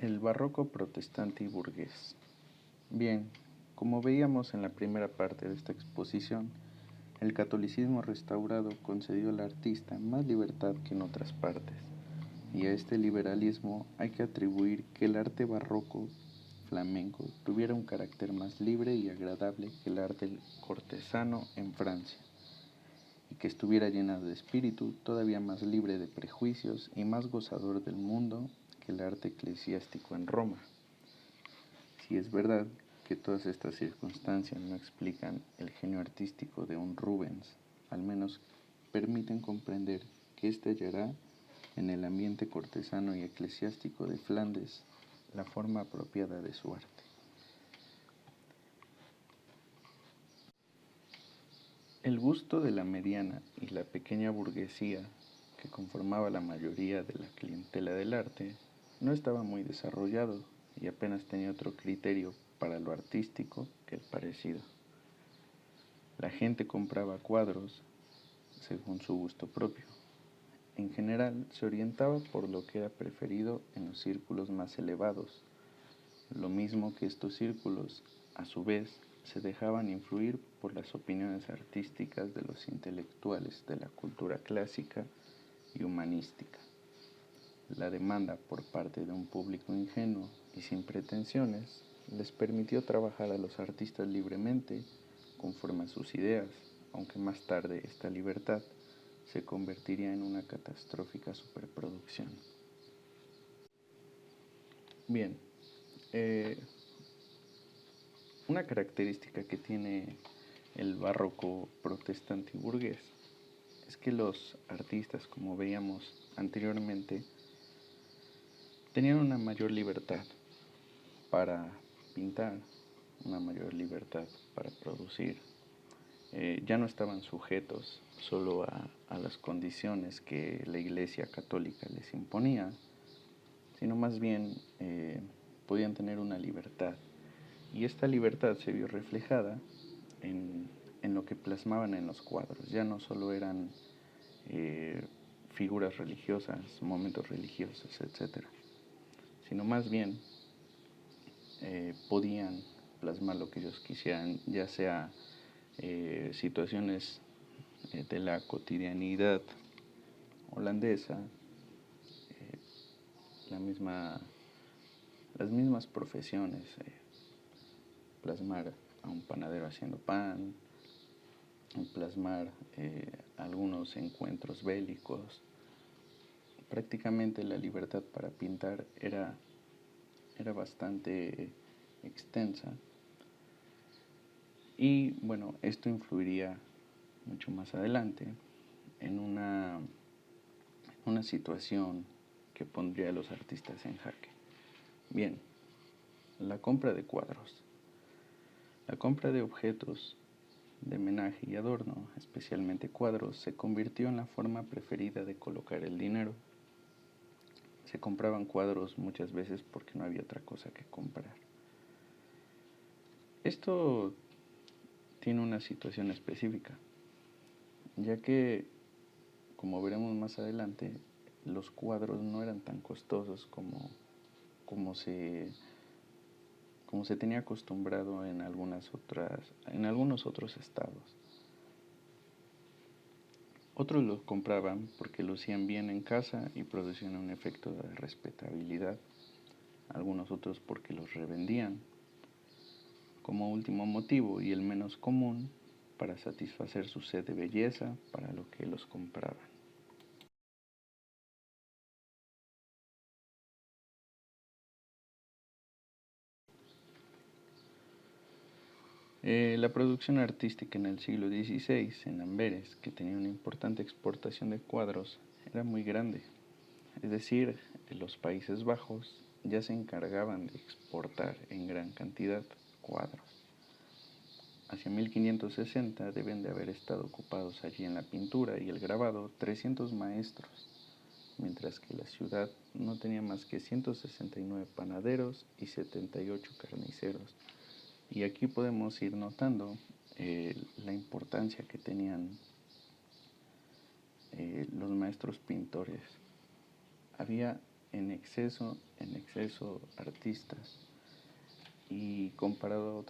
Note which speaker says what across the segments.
Speaker 1: El barroco protestante y burgués. Bien, como veíamos en la primera parte de esta exposición, el catolicismo restaurado concedió al artista más libertad que en otras partes, y a este liberalismo hay que atribuir que el arte barroco flamenco tuviera un carácter más libre y agradable que el arte cortesano en Francia, y que estuviera llena de espíritu, todavía más libre de prejuicios y más gozador del mundo que el arte eclesiástico en Roma. Si es verdad que todas estas circunstancias no explican el genio artístico de un Rubens, al menos permiten comprender que éste hallará en el ambiente cortesano y eclesiástico de Flandes la forma apropiada de su arte. El gusto de la mediana y la pequeña burguesía, que conformaba la mayoría de la clientela del arte, no estaba muy desarrollado y apenas tenía otro criterio para lo artístico que el parecido. La gente compraba cuadros según su gusto propio. En general, se orientaba por lo que era preferido en los círculos más elevados, lo mismo que estos círculos, a su vez, se dejaban influir por las opiniones artísticas de los intelectuales de la cultura clásica y humanística. La demanda por parte de un público ingenuo y sin pretensiones les permitió trabajar a los artistas libremente conforme a sus ideas, aunque más tarde esta libertad se convertiría en una catastrófica superproducción. Bien, una característica que tiene el barroco protestante y burgués es que los artistas, como veíamos anteriormente, tenían una mayor libertad para pintar, una mayor libertad para producir. Ya no estaban sujetos solo a las condiciones que la Iglesia Católica les imponía, sino más bien podían tener una libertad. Y esta libertad se vio reflejada en lo que plasmaban en los cuadros. Ya no solo eran figuras religiosas, momentos religiosos, etc., sino más bien podían plasmar lo que ellos quisieran, ya sea situaciones de la cotidianidad holandesa, las mismas profesiones, plasmar a un panadero haciendo pan, plasmar algunos encuentros bélicos. Prácticamente la libertad para pintar era bastante extensa, y bueno, esto influiría mucho más adelante en una situación que pondría a los artistas en jaque. Bien, la compra de cuadros. La compra de objetos de homenaje y adorno, especialmente cuadros, se convirtió en la forma preferida de colocar el dinero. Se compraban cuadros muchas veces porque no había otra cosa que comprar. Esto tiene una situación específica, ya que, como veremos más adelante, los cuadros no eran tan costosos como se tenía acostumbrado en algunos otros estados. Otros los compraban porque lucían bien en casa y producían un efecto de respetabilidad. Algunos otros porque los revendían. Como último motivo, y el menos común, para satisfacer su sed de belleza para lo que los compraban. La producción artística en el siglo XVI en Amberes, que tenía una importante exportación de cuadros, era muy grande. Es decir, los Países Bajos ya se encargaban de exportar en gran cantidad cuadros. Hacia 1560 deben de haber estado ocupados allí en la pintura y el grabado 300 maestros, mientras que la ciudad no tenía más que 169 panaderos y 78 carniceros. Y aquí podemos ir notando la importancia que tenían los maestros pintores. Había en exceso artistas, y comparado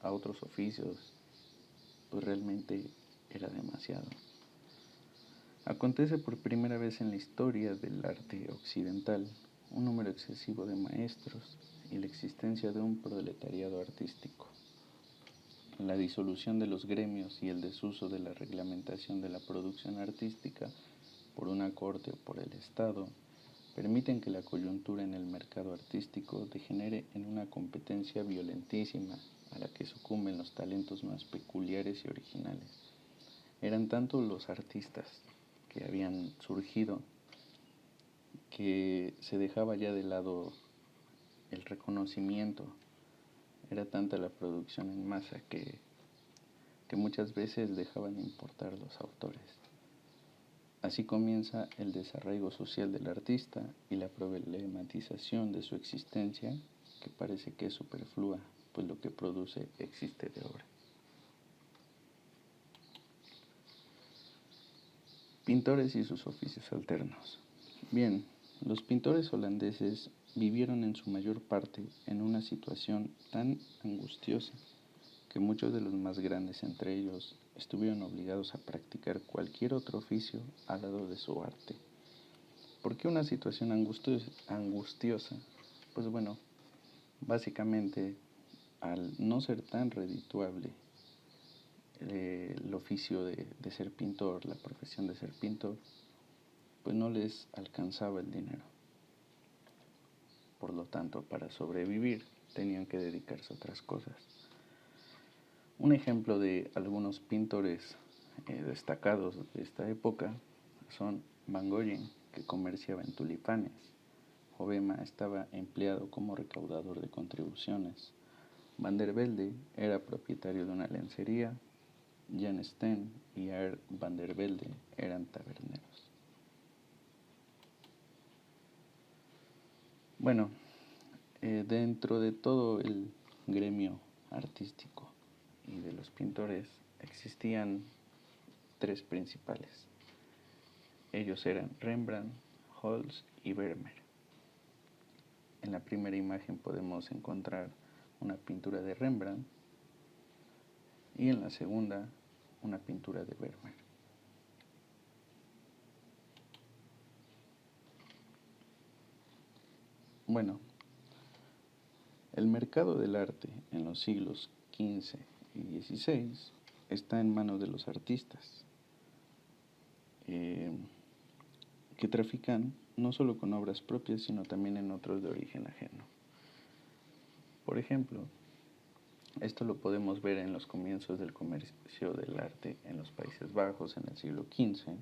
Speaker 1: a otros oficios, pues realmente era demasiado. Acontece por primera vez en la historia del arte occidental un número excesivo de maestros y la existencia de un proletariado artístico. La disolución de los gremios y el desuso de la reglamentación de la producción artística por una corte o por el Estado permiten que la coyuntura en el mercado artístico degenere en una competencia violentísima a la que sucumben los talentos más peculiares y originales. Eran tanto los artistas que habían surgido que se dejaba ya de lado el reconocimiento. Era tanta la producción en masa que muchas veces dejaban de importar los autores. Así comienza el desarraigo social del artista y la problematización de su existencia, que parece que es superflua, pues lo que produce existe de obra. Pintores y sus oficios alternos. Bien, los pintores holandeses vivieron en su mayor parte en una situación tan angustiosa que muchos de los más grandes entre ellos estuvieron obligados a practicar cualquier otro oficio al lado de su arte. ¿Por qué una situación angustiosa? Pues bueno, básicamente al no ser tan redituable el oficio de ser pintor, la profesión de ser pintor, pues no les alcanzaba el dinero. Por lo tanto, para sobrevivir tenían que dedicarse a otras cosas. Un ejemplo de algunos pintores destacados de esta época son Van Gogh, que comerciaba en tulipanes. Hobbema estaba empleado como recaudador de contribuciones. Van der Velde era propietario de una lencería. Jan Steen y Aert van der Velde eran taberneros. Bueno, dentro de todo el gremio artístico y de los pintores existían tres principales. Ellos eran Rembrandt, Holst y Vermeer. En la primera imagen podemos encontrar una pintura de Rembrandt y en la segunda una pintura de Vermeer. Bueno, el mercado del arte en los siglos XV y XVI está en manos de los artistas, que trafican no solo con obras propias, sino también en otros de origen ajeno. Por ejemplo, esto lo podemos ver en los comienzos del comercio del arte en los Países Bajos en el siglo XV.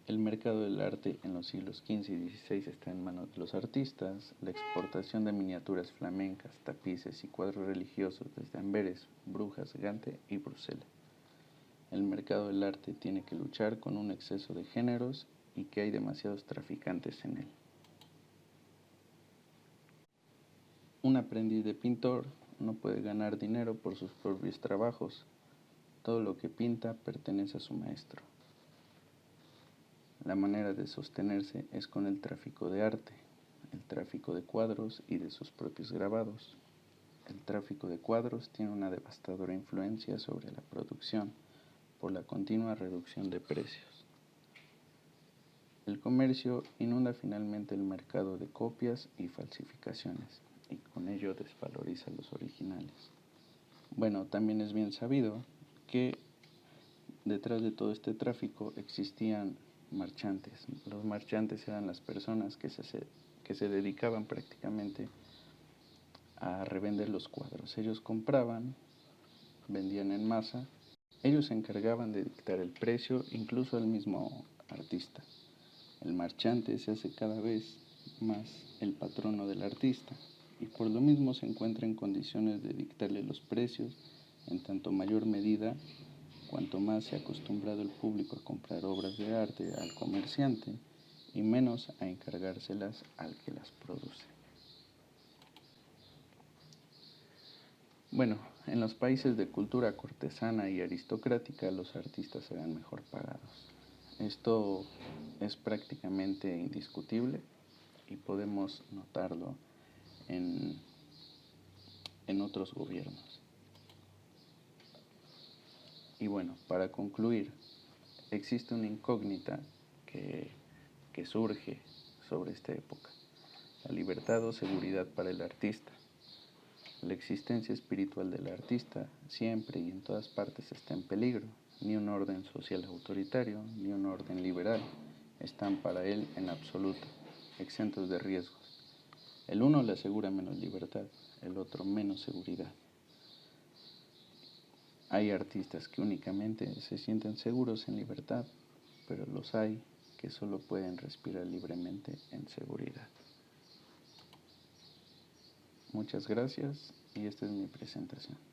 Speaker 1: El mercado del arte en los siglos XV y XVI está en manos de los artistas. La exportación de miniaturas flamencas, tapices y cuadros religiosos desde Amberes, Brujas, Gante y Bruselas. El mercado del arte tiene que luchar con un exceso de géneros y que hay demasiados traficantes en él. Un aprendiz de pintor no puede ganar dinero por sus propios trabajos. Todo lo que pinta pertenece a su maestro. La manera de sostenerse es con el tráfico de arte, el tráfico de cuadros y de sus propios grabados. El tráfico de cuadros tiene una devastadora influencia sobre la producción por la continua reducción de precios. El comercio inunda finalmente el mercado de copias y falsificaciones y con ello desvaloriza los originales. Bueno, también es bien sabido que detrás de todo este tráfico existían marchantes. Los marchantes eran las personas que se dedicaban prácticamente a revender los cuadros. Ellos compraban, vendían en masa. Ellos se encargaban de dictar el precio, incluso al mismo artista. El marchante se hace cada vez más el patrono del artista y por lo mismo se encuentra en condiciones de dictarle los precios en tanto mayor medida cuanto más se ha acostumbrado el público a comprar obras de arte al comerciante y menos a encargárselas al que las produce. Bueno, en los países de cultura cortesana y aristocrática los artistas eran mejor pagados. Esto es prácticamente indiscutible y podemos notarlo en, en otros gobiernos. Y bueno, para concluir, existe una incógnita que surge sobre esta época: la libertad o seguridad para el artista. La existencia espiritual del artista siempre y en todas partes está en peligro. Ni un orden social autoritario, ni un orden liberal están para él en absoluto, exentos de riesgos. El uno le asegura menos libertad, el otro menos seguridad. Hay artistas que únicamente se sienten seguros en libertad, pero los hay que solo pueden respirar libremente en seguridad. Muchas gracias y esta es mi presentación.